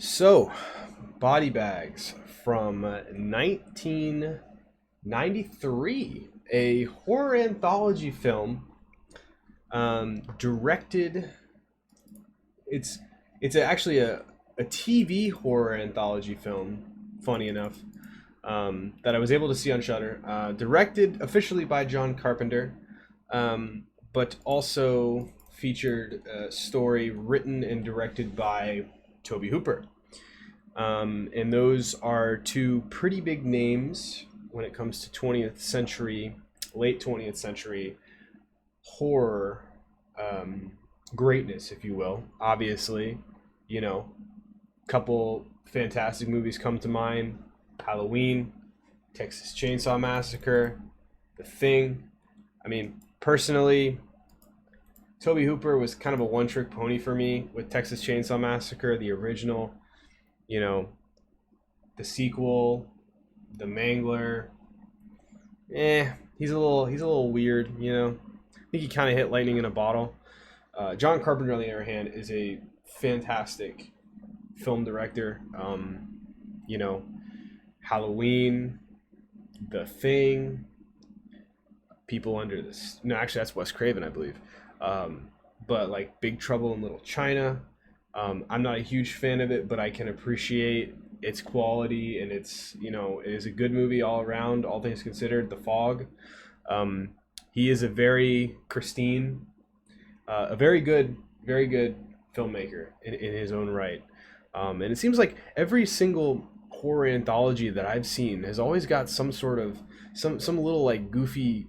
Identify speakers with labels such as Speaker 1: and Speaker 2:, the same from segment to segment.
Speaker 1: So, Body Bags from 1993, a horror anthology film directed. It's actually a TV horror anthology film. Funny enough, that I was able to see on Shudder. Directed officially by John Carpenter, but also featured a story written and directed by Toby Hooper. And those are two pretty big names when it comes to 20th century, late 20th century horror greatness, if you will. Obviously, you know, a couple fantastic movies come to mind: Halloween, Texas Chainsaw Massacre, The Thing. I mean, personally, Toby Hooper was kind of a one-trick pony for me with Texas Chainsaw Massacre, the original. You know, the sequel, the Mangler. He's a little weird. I think he kind of hit lightning in a bottle. John Carpenter, on the other hand, is a fantastic film director. You know, Halloween, The Thing, People Under this. No, actually, that's Wes Craven, I believe. But like Big Trouble in Little China. I'm not a huge fan of it, but I can appreciate its quality, and it is a good movie all around, all things considered. The Fog. He is a very Christine, a very good filmmaker in his own right. And it seems like every single horror anthology that I've seen has always got some sort of some little like goofy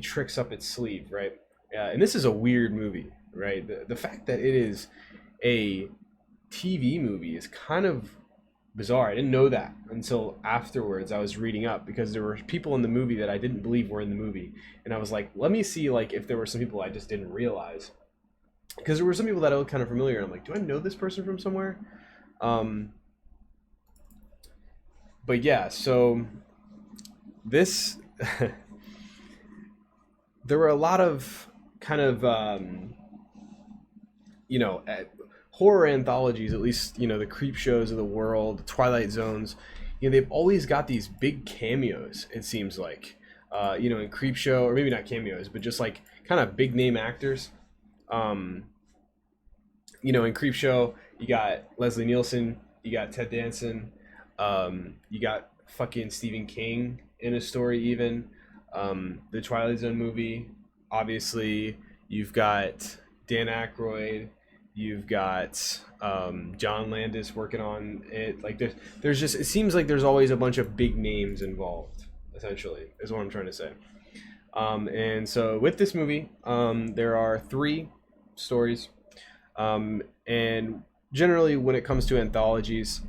Speaker 1: tricks up its sleeve, right? And this is a weird movie, right? The fact that it is a TV movie is kind of bizarre. I didn't know that until afterwards. I was reading up because there were people in the movie that I didn't believe were in the movie, and I was like, let me see like if there were some people I just didn't realize, because there were some people that I looked kind of familiar, and I'm like, do I know this person from somewhere? Um, but yeah, so this there were a lot of kind of you know, horror anthologies, at least, the Creep Shows of the world, the Twilight Zones, they've always got these big cameos, it seems like. In Creep Show, or maybe not cameos, but just like kind of big name actors. Um, in Creep Show, you got Leslie Nielsen, you got Ted Danson, you got fucking Stephen King in a story, even. The Twilight Zone movie, obviously, you've got Dan Aykroyd, you've got John Landis working on it. Like there's just, it seems like there's always a bunch of big names involved. Essentially, is what I'm trying to say. And so with this movie, there are three stories, and generally when it comes to anthologies,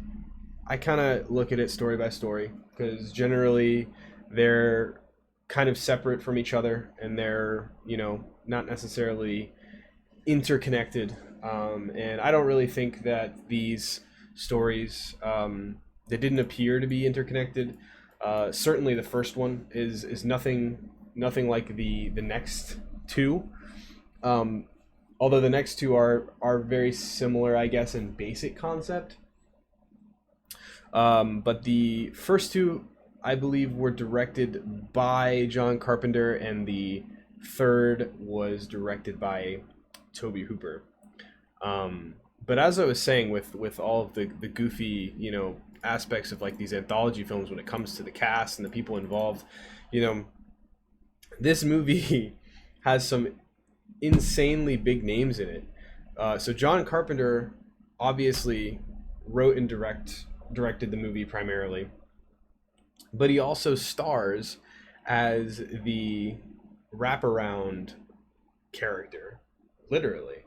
Speaker 1: I kind of look at it story by story because generally they're kind of separate from each other, and they're not necessarily interconnected. And I don't really think that these stories, they didn't appear to be interconnected. Certainly, the first one is nothing like the next two. Although the next two are very similar, I guess, in basic concept. But the first two, I believe, were directed by John Carpenter, and the third was directed by Toby Hooper. But as I was saying, with all of the goofy, aspects of like these anthology films when it comes to the cast and the people involved, you know, this movie has some insanely big names in it. So John Carpenter obviously wrote and directed the movie primarily, but he also stars as the wraparound character, literally.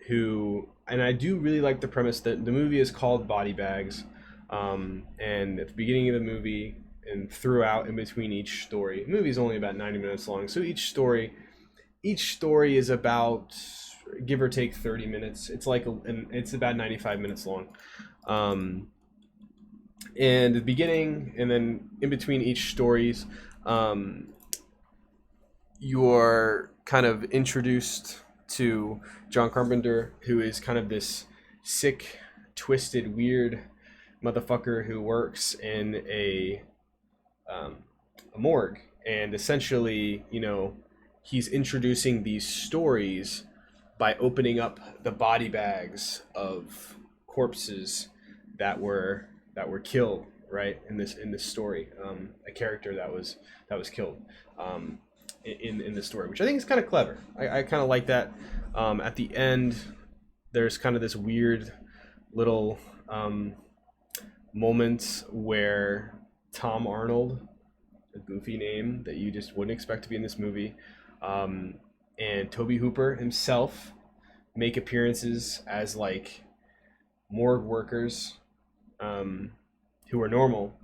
Speaker 1: Who, and I do really like the premise that the movie is called Body Bags, and at the beginning of the movie and throughout in between each story, the movie is only about 90 minutes long, so each story is about, give or take, 30 minutes. It's like and it's about 95 minutes long. And the beginning and then in between each stories, you're kind of introduced to John Carpenter, who is kind of this sick twisted, weird motherfucker who works in um, a morgue, and essentially, he's introducing these stories by opening up the body bags of corpses that were killed, right, in this story. A character that was killed, um, in the story, which I think is kind of clever. I kind of like that. At the end, there's kind of this weird little moment where Tom Arnold, a goofy name that you just wouldn't expect to be in this movie, um, and Toby Hooper himself make appearances as like morgue workers, um, who are normal.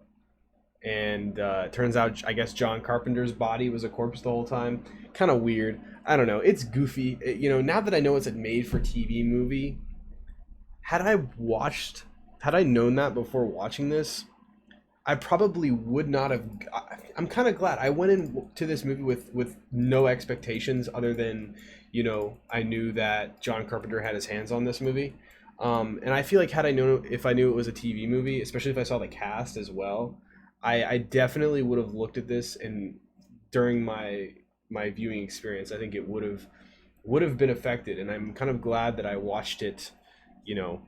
Speaker 1: And it turns out, I guess, John Carpenter's body was a corpse the whole time. Kind of weird. I don't know. It's goofy. Now that I know it's a made-for-TV movie, had I watched, had I known that before watching this, I probably would not have. I'm kind of glad I went into this movie with no expectations other than, I knew that John Carpenter had his hands on this movie. And I feel like had I known, if I knew it was a TV movie, especially if I saw the cast as well, I definitely would have looked at this, and during my viewing experience, I think it would have been affected. And I'm kind of glad that I watched it, you know,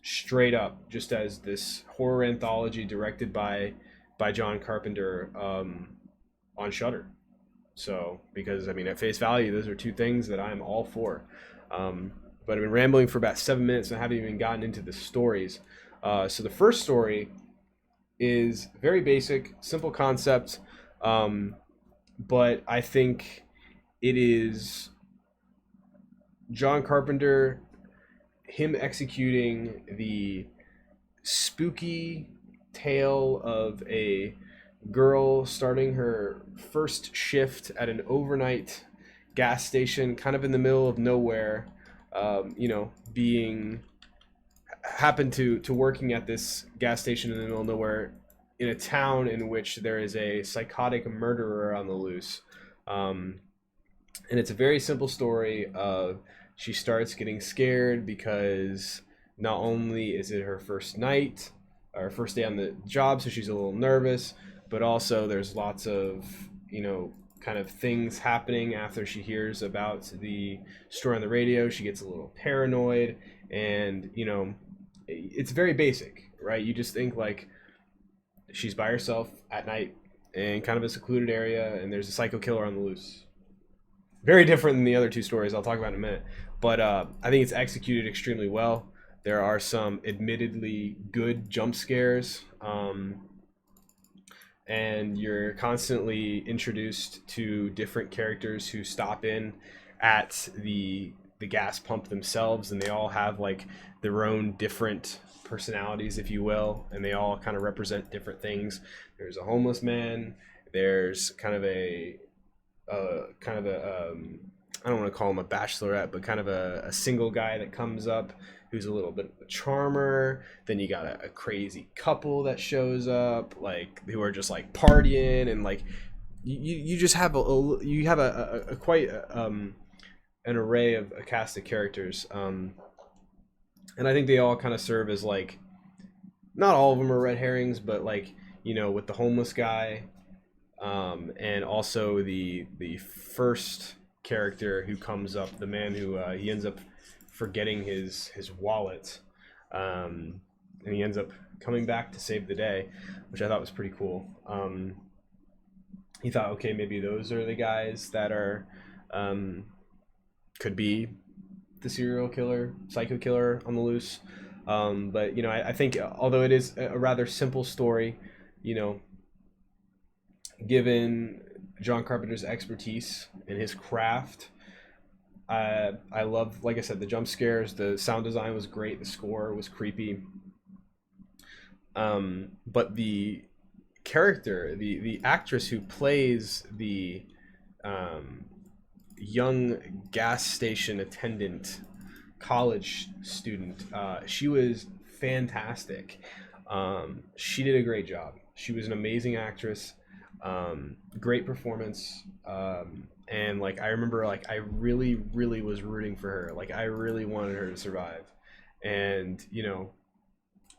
Speaker 1: straight up, just as this horror anthology directed by John Carpenter, on Shudder. So, because I mean, at face value, those are two things that I'm all for. But I've been rambling for about 7 minutes and I haven't even gotten into the stories. So the first story is very basic, simple concept, but I think it is John Carpenter, him executing the spooky tale of a girl starting her first shift at an overnight gas station, kind of in the middle of nowhere, being happened to working at this gas station in the middle of nowhere in a town in which there is a psychotic murderer on the loose. And it's a very simple story of she starts getting scared because not only is it her first night or first day on the job, so she's a little nervous, but also there's lots of, kind of things happening after she hears about the story on the radio. She gets a little paranoid, and it's very basic, right? You just think like she's by herself at night in kind of a secluded area, and there's a psycho killer on the loose. Very different than the other two stories I'll talk about in a minute, but I think it's executed extremely well. There are some admittedly good jump scares, and you're constantly introduced to different characters who stop in at the gas pump themselves, and they all have like their own different personalities, if you will, and they all kind of represent different things. There's a homeless man. There's kind of a I don't want to call him a bachelorette, but kind of a single guy that comes up who's a little bit of a charmer. Then you got a crazy couple that shows up, like who are just like partying, and like you just have a quite an array of a cast of characters, and I think they all kind of serve as like, not all of them are red herrings, but like, with the homeless guy, and also the first character who comes up, the man who he ends up forgetting his wallet, and he ends up coming back to save the day, which I thought was pretty cool. He thought, okay, maybe those are the guys that are could be the serial killer, psycho killer on the loose. But I think although it is a rather simple story, given John Carpenter's expertise and his craft, I love, like I said, the jump scares. The sound design was great. The score was creepy. But the character, the actress who plays the young gas station attendant college student, she was fantastic. She did a great job. She was an amazing actress. Great performance. And like I remember, like I really was rooting for her. Like I really wanted her to survive. And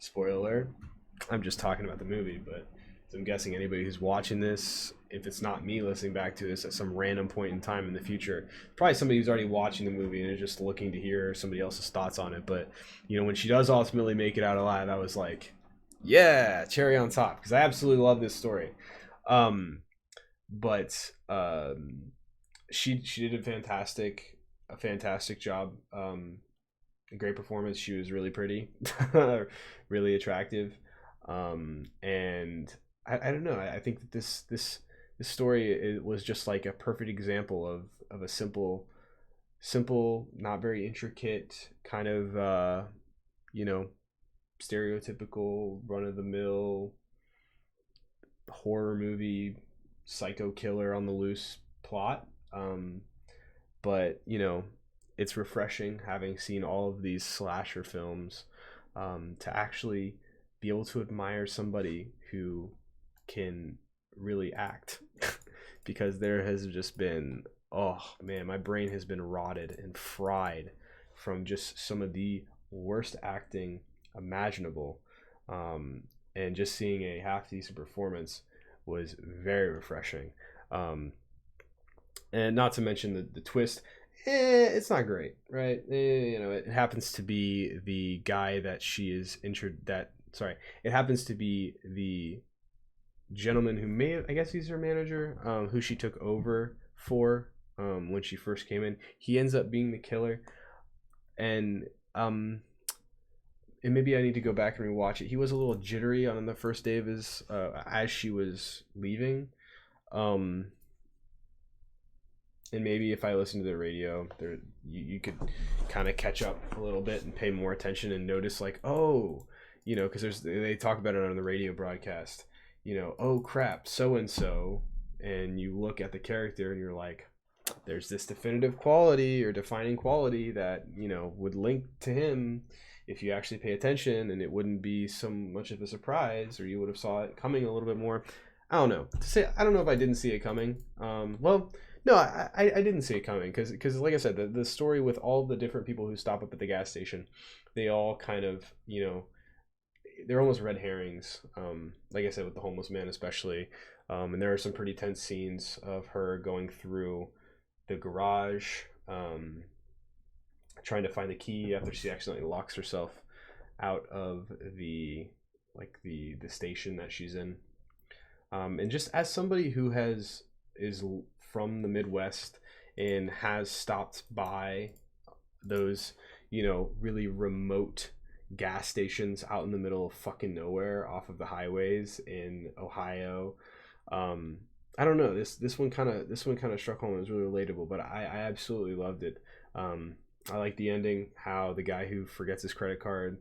Speaker 1: Spoiler alert. I'm just talking about the movie, but I'm guessing anybody who's watching this, if it's not me listening back to this at some random point in time in the future, probably somebody who's already watching the movie and is just looking to hear somebody else's thoughts on it. But when she does ultimately make it out alive, I was like, yeah, cherry on top, because I absolutely love this story. But she did a fantastic job. A great performance. She was really pretty, really attractive, and I don't know. I think that this story, it was just like a perfect example of a simple, not very intricate kind of you know stereotypical run of the mill horror movie, psycho killer on the loose plot. But it's refreshing, having seen all of these slasher films, to actually be able to admire somebody who can really act. Because there has just been, oh man, my brain has been rotted and fried from just some of the worst acting imaginable. And just seeing a half decent performance was very refreshing. And not to mention the twist. It's not great, right? It happens to be the guy that she is it happens to be the gentleman who may have, I guess he's her manager, who she took over for when she first came in. He ends up being the killer, and and maybe I need to go back and rewatch it. He was a little jittery on the first day of his as she was leaving. And maybe if I listen to the radio, there you could kind of catch up a little bit and pay more attention and notice, like, oh, because they talk about it on the radio broadcast. Oh crap, so and so, and you look at the character and you're like, there's this definitive quality or defining quality that would link to him if you actually pay attention, and it wouldn't be so much of a surprise, or you would have saw it coming a little bit more. I don't know. I don't know if I didn't see it coming. Well, no, I didn't see it coming, because like I said, the story with all the different people who stop up at the gas station, they all kind of, they're almost red herrings. Like I said, with the homeless man especially. And there are some pretty tense scenes of her going through the garage, trying to find the key after she accidentally locks herself out of the station that she's in. And just as somebody who is from the Midwest and has stopped by those really remote gas stations out in the middle of fucking nowhere off of the highways in Ohio, I don't know, this one kind of struck home. It was really relatable, but I absolutely loved it. I like the ending, how the guy who forgets his credit card,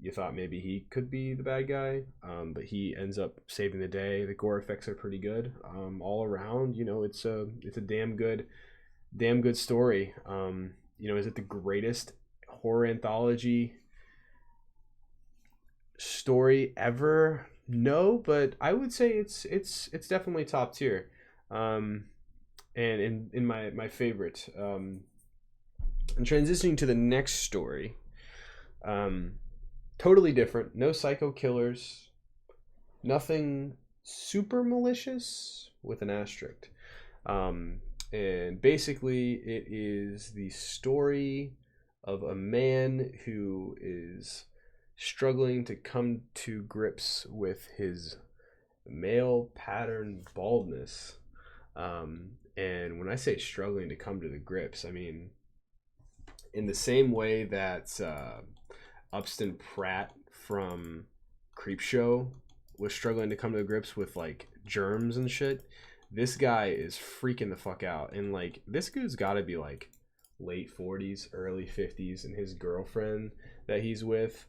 Speaker 1: you thought maybe he could be the bad guy, but he ends up saving the day. The gore effects are pretty good, all around. It's a damn good story. Is it the greatest horror anthology story ever? No, but I would say it's definitely top tier. And in my favorite. And transitioning to the next story, totally different. No psycho killers, nothing super malicious, with an asterisk. And basically, it is the story of a man who is struggling to come to grips with his male pattern baldness. And when I say struggling to come to the grips, I mean in the same way that Upston Pratt from Creepshow was struggling to come to grips with like germs and shit. This guy is freaking the fuck out, and like this dude's got to be like late 40s, early 50s, and his girlfriend that he's with,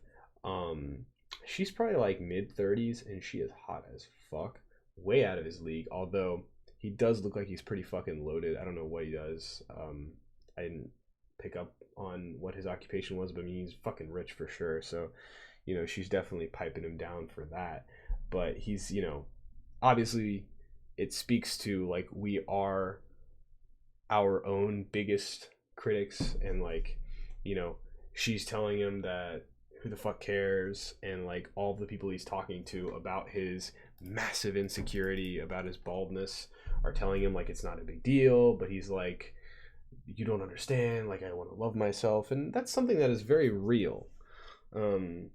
Speaker 1: she's probably like mid 30s, and she is hot as fuck, way out of his league. Although he does look like he's pretty fucking loaded. I don't know what he does. I didn't pick up on what his occupation was, but I mean, he's fucking rich for sure. So, she's definitely piping him down for that. But he's, obviously it speaks to like we are our own biggest critics, and like, she's telling him that who the fuck cares, and like all the people he's talking to about his massive insecurity about his baldness are telling him like it's not a big deal, but he's like, you don't understand, like I want to love myself. And that's something that is very real, um,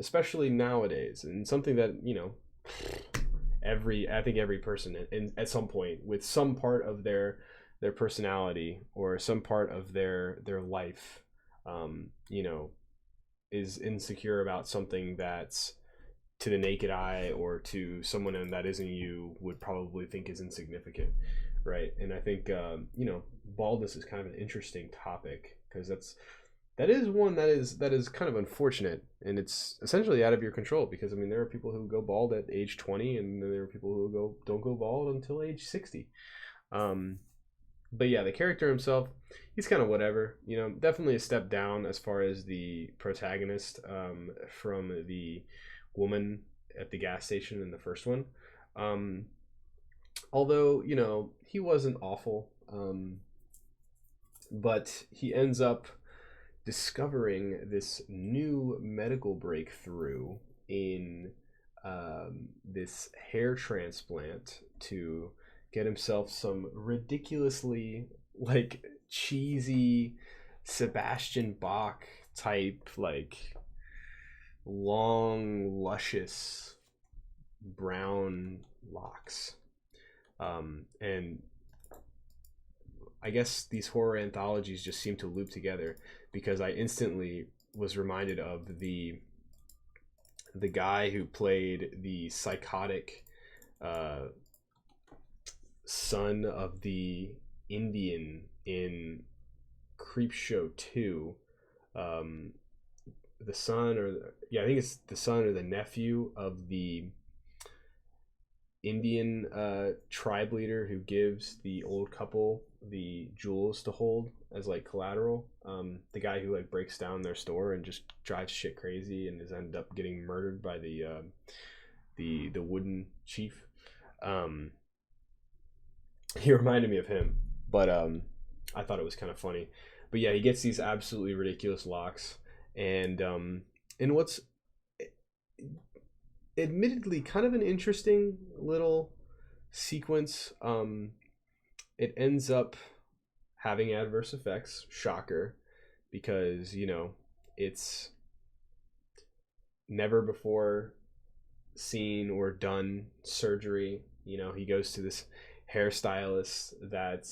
Speaker 1: especially nowadays, and something that, you know, I think every person at some point with some part of their personality or some part of their life, you know, is insecure about something that's to the naked eye or to someone that isn't you would probably think is insignificant, right? And I think you know, baldness is kind of an interesting topic because that is one that is kind of unfortunate, and it's essentially out of your control because I mean there are people who go bald at age 20, and there are people who don't go bald until age 60. Um, but yeah, the character himself, he's kind of whatever. You know, definitely a step down as far as the protagonist, from the woman at the gas station in the first one. Um, Although you know he wasn't awful, but he ends up discovering this new medical breakthrough in this hair transplant to get himself some ridiculously like cheesy Sebastian Bach type, like long, luscious brown locks. And I guess these horror anthologies just seem to loop together because I instantly was reminded of the guy who played the psychotic uh, son of the Indian in Creepshow 2. Um, the son, or yeah, I think it's the son or the nephew of the Indian tribe leader who gives the old couple the jewels to hold as like collateral. The guy who like breaks down their store and just drives shit crazy and is ended up getting murdered by the wooden chief. Um, he reminded me of him, but I thought it was kind of funny. But yeah, he gets these absolutely ridiculous locks, and what's admittedly kind of an interesting little sequence. It ends up having adverse effects. Shocker, because you know it's never before seen or done surgery. You know, he goes to this hairstylist that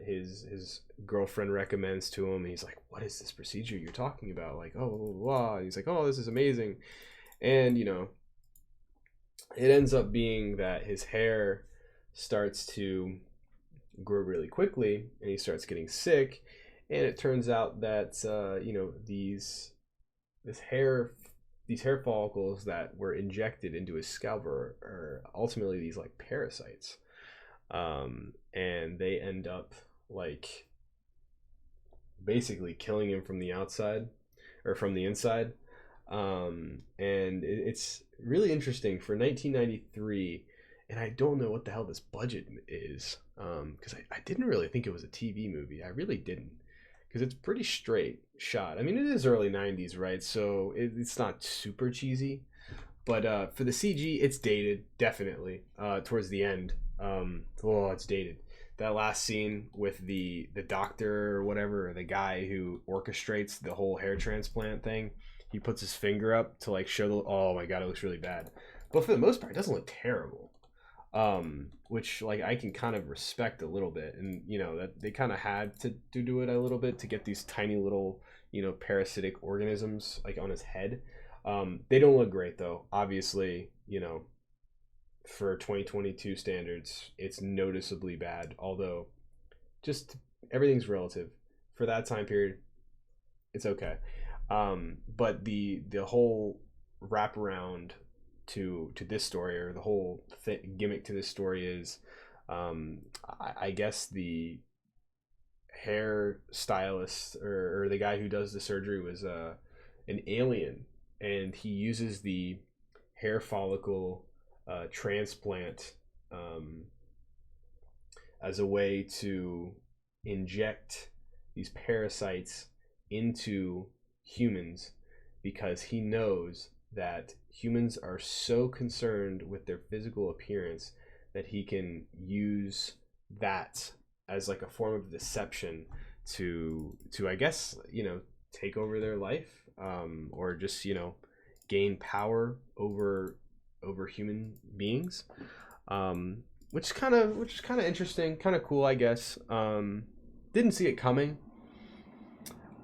Speaker 1: his girlfriend recommends to him. He's like, "What is this procedure you're talking about?" Like, "Oh, blah, blah, blah." He's like, "Oh, this is amazing," and you know, it ends up being that his hair starts to grow really quickly and he starts getting sick, and it turns out that you know, this hair these hair follicles that were injected into his scalp are ultimately these like parasites, and they end up like basically killing him from the outside or from the inside. And it's really interesting for 1993, and I don't know what the hell this budget is, because I didn't really think it was a TV movie. I really didn't, because it's pretty straight shot. I mean, it is early 90s, right? So it's not super cheesy, but for the CG, it's dated, definitely, towards the end. Oh, it's dated. That last scene with the doctor or whatever, or the guy who orchestrates the whole hair transplant thing, he puts his finger up to like show the, oh my god, it looks really bad. But for the most part, it doesn't look terrible. Which like I can kind of respect a little bit, and you know that they kind of had to do it a little bit to get these tiny little, you know, parasitic organisms like on his head. They don't look great though. Obviously, you know, for 2022 standards, it's noticeably bad. Although, just everything's relative. For that time period, it's okay. But the whole wraparound to this story, or the whole gimmick to this story is, I guess the hair stylist, or the guy who does the surgery was an alien, and he uses the hair follicle transplant, um, as a way to inject these parasites into humans because he knows that humans are so concerned with their physical appearance that he can use that as like a form of deception to I guess, take over their life, or just, gain power over human beings, which is kind of interesting, kind of cool, I guess. Didn't see it coming,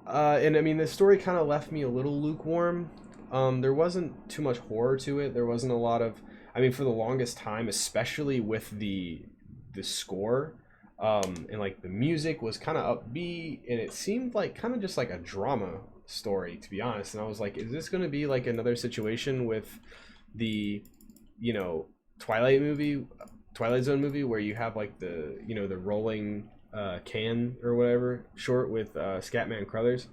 Speaker 1: and I mean, the story kind of left me a little lukewarm. There wasn't too much horror to it. There wasn't a lot of, I mean, for the longest time, especially with the score, and like the music was kind of upbeat, and it seemed like kind of just like a drama story, to be honest. And I was like, is this going to be like another situation with the, you know, Twilight movie, Twilight Zone movie, where you have like the rolling can or whatever short with Scatman Crothers.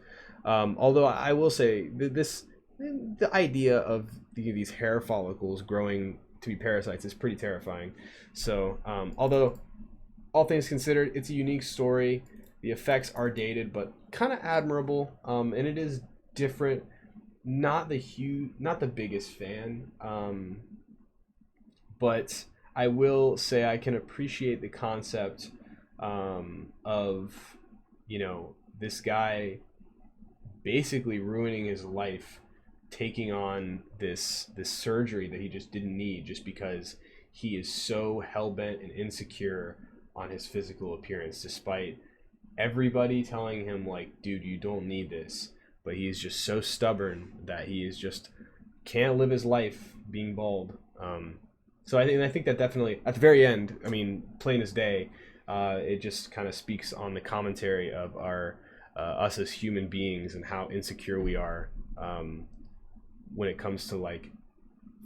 Speaker 1: Although I will say the idea of these hair follicles growing to be parasites is pretty terrifying. So although all things considered, it's a unique story. The effects are dated, but kind of admirable, and it is different. Not the biggest fan, but I will say I can appreciate the concept, of this guy basically ruining his life, taking on this surgery that he just didn't need, just because he is so hell-bent and insecure on his physical appearance, despite everybody telling him like, dude, you don't need this. But he is just so stubborn that he is just can't live his life being bald. So I think that definitely at the very end, I mean, plain as day, it just kind of speaks on the commentary of our us as human beings and how insecure we are, when it comes to like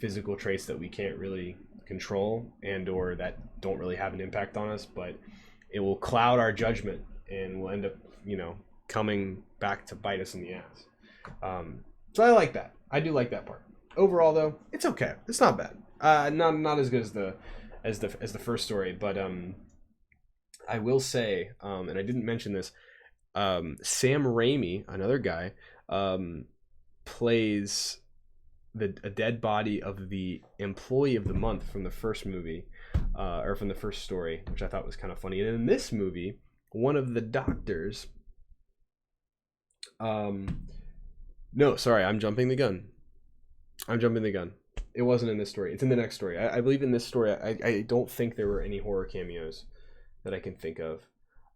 Speaker 1: physical traits that we can't really control and or that don't really have an impact on us, but it will cloud our judgment and will end up, coming back to bite us in the ass. So I like that. I do like that part. Overall, though, it's okay. It's not bad. Not as good as the first story, but I will say, and I didn't mention this, Sam Raimi, another guy, plays a dead body of the employee of the month from the first movie, or from the first story, which I thought was kind of funny. And in this movie, one of the doctors, no, sorry, I'm jumping the gun. It wasn't in this story. It's in the next story. I believe in this story, I don't think there were any horror cameos that I can think of.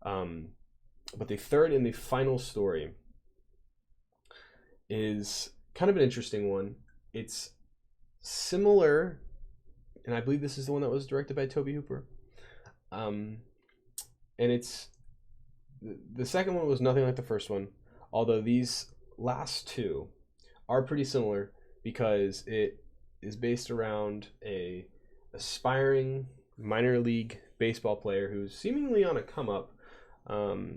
Speaker 1: But the third and the final story is kind of an interesting one. It's similar, and I believe this is the one that was directed by Tobe Hooper. And it's the second one was nothing like the first one, although these last two are pretty similar because it is based around a aspiring minor league baseball player who's seemingly on a come up.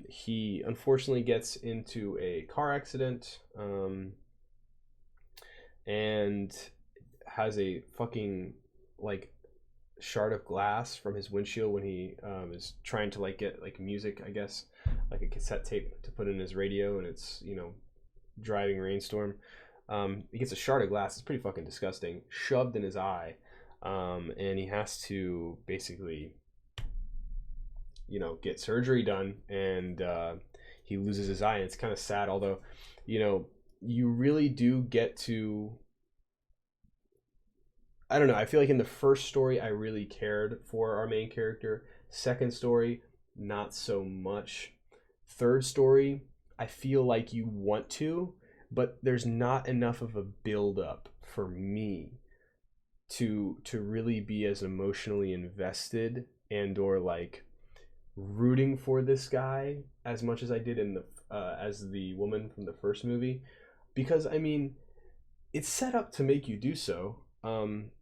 Speaker 1: He unfortunately gets into a car accident, and has a fucking like shard of glass from his windshield when he is trying to like get like music, I guess, like a cassette tape to put in his radio, and it's driving rainstorm. He gets a shard of glass. It's pretty fucking disgusting, shoved in his eye, and he has to basically get surgery done, and he loses his eye, and it's kind of sad. Although you really do get to, I don't know, I feel like in the first story I really cared for our main character. Second story, not so much. Third story, I feel like you want to, but there's not enough of a build up for me to really be as emotionally invested and or like rooting for this guy as much as I did in the as the woman from the first movie, because I mean it's set up to make you do so,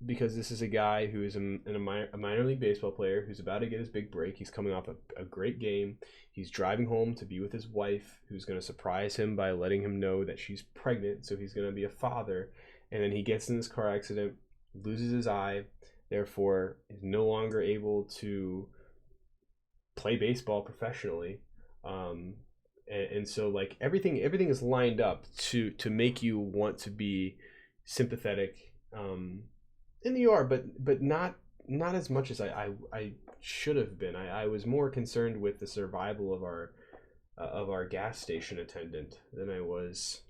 Speaker 1: because this is a guy who is a minor league baseball player who's about to get his big break. He's coming off a great game. He's driving home to be with his wife, who's going to surprise him by letting him know that she's pregnant, so he's going to be a father. And then he gets in this car accident, loses his eye, therefore is no longer able to play baseball professionally, and so like everything is lined up to make you want to be sympathetic, and you are, but not as much as I should have been. I was more concerned with the survival of our gas station attendant than I was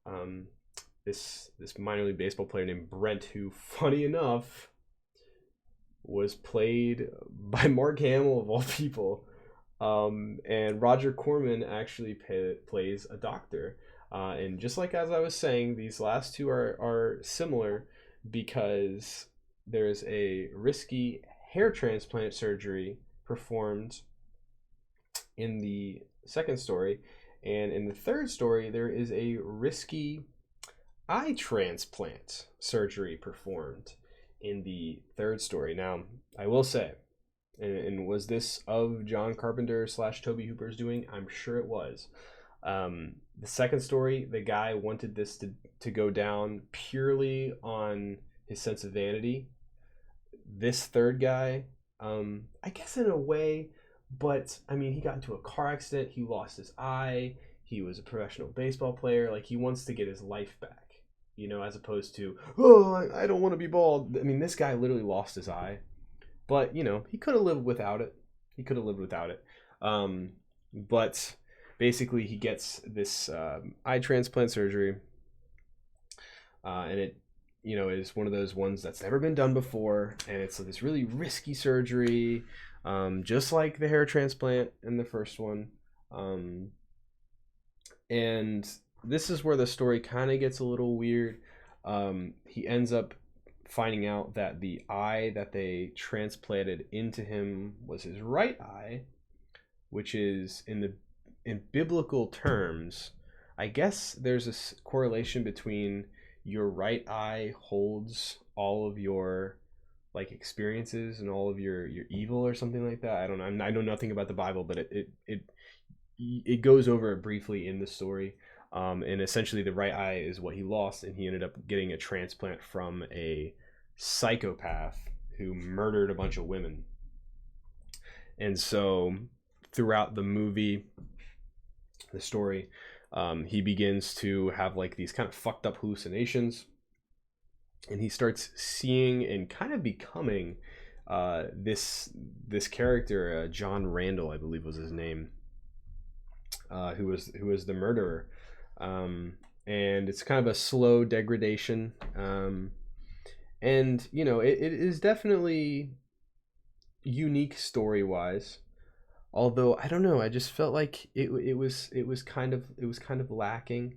Speaker 1: um, this minor league baseball player named Brent, who, funny enough, was played by Mark Hamill of all people. And Roger Corman actually plays a doctor. And just like as I was saying, these last two are similar because there's a risky hair transplant surgery performed in the second story. And in the third story, there is a risky eye transplant surgery performed in the third story. Now, I will say, and was this of John Carpenter / Toby Hooper's doing? I'm sure it was. The second story, the guy wanted this to go down purely on his sense of vanity. This third guy, I guess in a way, but I mean, he got into a car accident. He lost his eye. He was a professional baseball player. Like, he wants to get his life back, as opposed to, oh, I don't want to be bald. I mean, this guy literally lost his eye, but he could have lived without it. But basically, he gets this eye transplant surgery, and it is one of those ones that's never been done before, and it's this really risky surgery, just like the hair transplant in the first one. And this is where the story kind of gets a little weird. He ends up finding out that the eye that they transplanted into him was his right eye, which is in biblical terms, I guess there's a correlation between your right eye holds all of your like experiences and all of your evil or something like that. I don't know. I know nothing about the Bible, but it goes over it briefly in the story. And essentially the right eye is what he lost, and he ended up getting a transplant from a psychopath who murdered a bunch of women. And so throughout the movie, the story, he begins to have like these kind of fucked up hallucinations, and he starts seeing and kind of becoming this character, John Randall, I believe was his name, who was the murderer. And it's kind of a slow degradation, and it is definitely unique story wise. Although I don't know, I just felt like it was kind of lacking.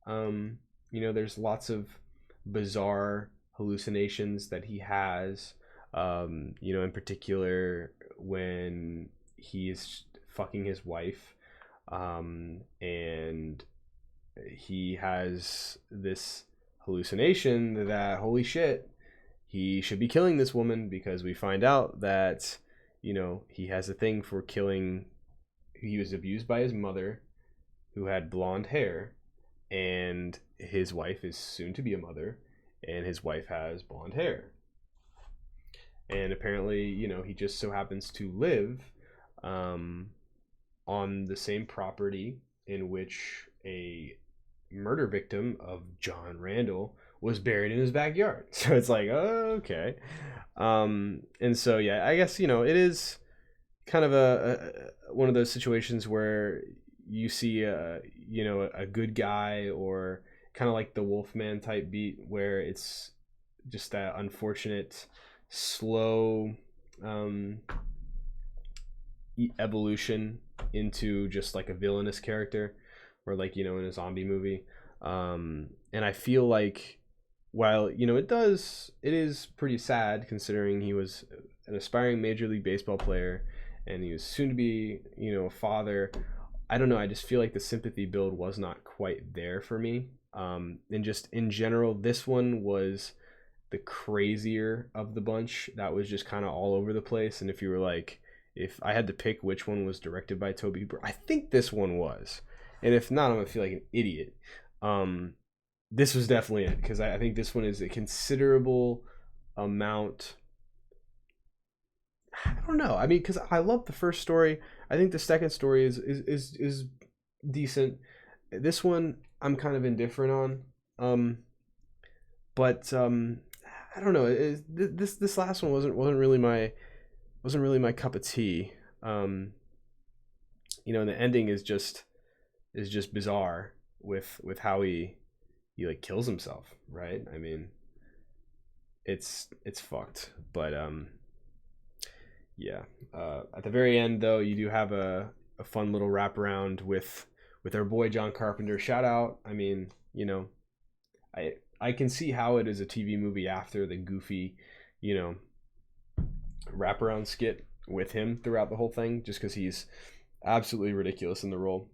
Speaker 1: There's lots of bizarre hallucinations that he has. In particular when he's fucking his wife, and he has this hallucination that, holy shit, he should be killing this woman, because we find out that he has a thing for killing. He was abused by his mother, who had blonde hair, and his wife is soon to be a mother, and his wife has blonde hair. And apparently, he just so happens to live on the same property in which a murder victim of John Randall was buried in his backyard. So it's like, oh, okay. And so, yeah, I guess, it is kind of a one of those situations where you see a good guy, or kind of like the Wolfman type beat, where it's just that unfortunate slow evolution into just like a villainous character, or like in a zombie movie. And I feel like, while it is pretty sad, considering he was an aspiring Major League Baseball player and he was soon to be a father, I don't know, I just feel like the sympathy build was not quite there for me. And just in general, this one was the crazier of the bunch. That was just kind of all over the place. And if I had to pick which one was directed by Toby Hooper, I think this one was. And if not, I'm gonna feel like an idiot. This was definitely it, because I think this one is a considerable amount. I don't know. I mean, because I love the first story. I think the second story is decent. This one I'm kind of indifferent on. Um, but I don't know. This last one wasn't really my cup of tea. Um, and the ending is just bizarre with how he like kills himself, right? I mean, it's fucked. But yeah. At the very end, though, you do have a fun little wraparound with our boy John Carpenter. Shout out. I mean, I can see how it is a TV movie after the goofy, you know, wraparound skit with him throughout the whole thing, just because he's absolutely ridiculous in the role.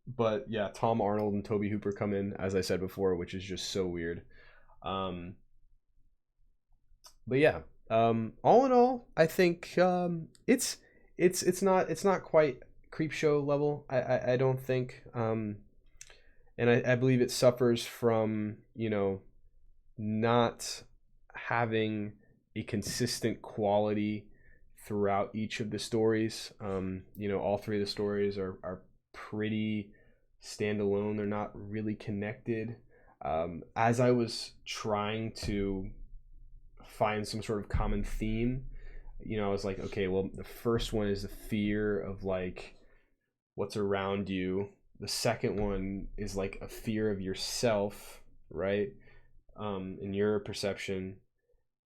Speaker 1: But yeah, Tom Arnold and Toby Hooper come in, as I said before, which is just so weird. Um, but yeah, all in all, I think it's not quite creep show level. I don't think, and I believe it suffers from not having a consistent quality throughout each of the stories. All three of the stories are pretty standalone. They're not really connected. As I was trying to find some sort of common theme, I was like, okay, well, the first one is the fear of like what's around you. The second one is like a fear of yourself, right? In your perception.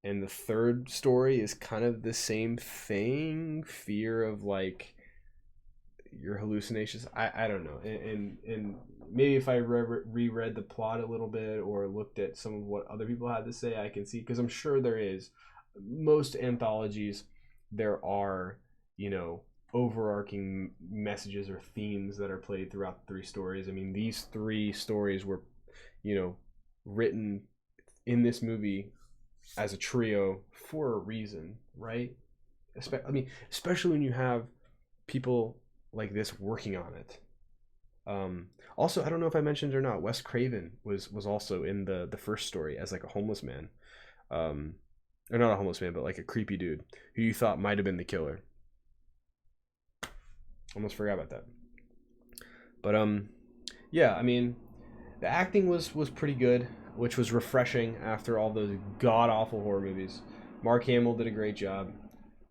Speaker 1: And the third story is kind of the same thing, fear of like your hallucinations. I don't know. And maybe if I reread the plot a little bit or looked at some of what other people had to say, I can see, because I'm sure there is. Most anthologies, there are, overarching messages or themes that are played throughout the three stories. I mean, these three stories were, written in this movie as a trio for a reason, right? I mean, especially when you have people like this working on it. Also, I don't know if I mentioned or not, Wes Craven was also in the first story as like a homeless man, or not a homeless man, but like a creepy dude who you thought might have been the killer. Almost forgot about that. But yeah, I mean, the acting was pretty good, which was refreshing after all those god awful horror movies. Mark Hamill did a great job.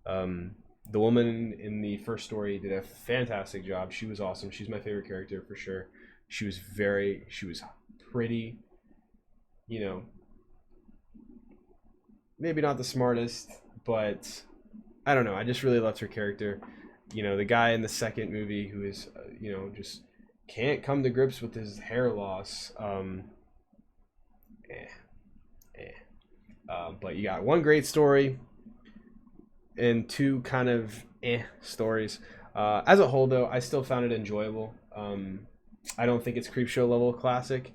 Speaker 1: The woman in the first story did a fantastic job. She was awesome. She's my favorite character for sure. She was pretty, you know, maybe not the smartest, but I don't know. I just really loved her character. The guy in the second movie who is, just can't come to grips with his hair loss. Eh, eh. But you got one great story and two kind of stories. As a whole, though, I still found it enjoyable. I don't think it's Creepshow level classic,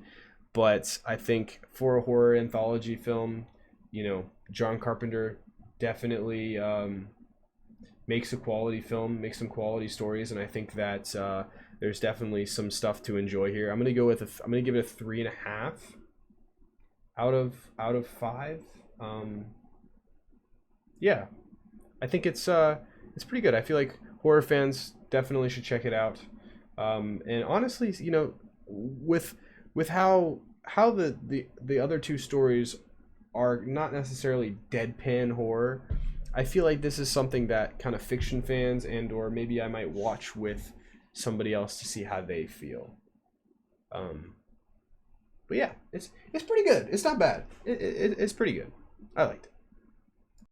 Speaker 1: but I think for a horror anthology film, John Carpenter definitely makes a quality film, makes some quality stories, and I think that there's definitely some stuff to enjoy here. I'm gonna I'm gonna give it a 3.5 out of 5. Yeah, I think it's pretty good. I feel like horror fans definitely should check it out. And honestly, with how the other two stories are not necessarily deadpan horror, I feel like this is something that kind of fiction fans and or maybe I might watch with somebody else to see how they feel. Um, but yeah, it's pretty good. It's not bad. It's pretty good. I liked it.